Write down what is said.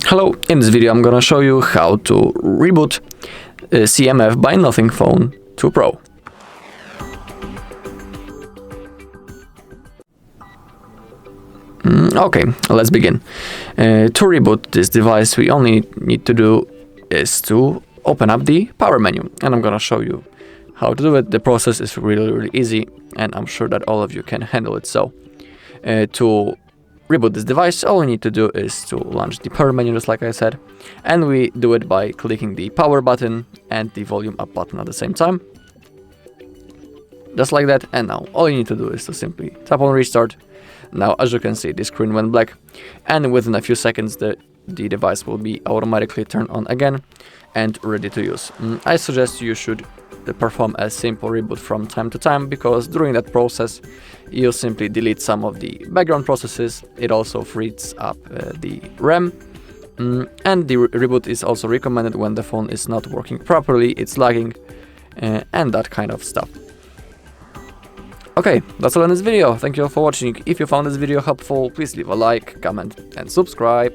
Hello, in this video I'm gonna show you how to reboot CMF by Nothing Phone 2 Pro. Okay, let's begin. To reboot this device, we only need to do is to open up the power menu, and I'm gonna show you how to do it. The process is really easy, and I'm sure that all of you can handle it. So, to reboot this device, all we need to do is to launch the power menu, just like I said, and we do it by clicking the power button and the volume up button at the same time, just like that. And now all you need to do is to simply tap on restart. Now, as you can see, the screen went black, and within a few seconds the device will be automatically turned on again and ready to use. I suggest you should perform a simple reboot from time to time, because during that process you'll simply delete some of the background processes. It also frees up the RAM, and the reboot is also recommended when the phone is not working properly, it's lagging, and that kind of stuff. Okay, that's all in this video. Thank you all for watching. If you found this video helpful, please leave a like, comment and subscribe.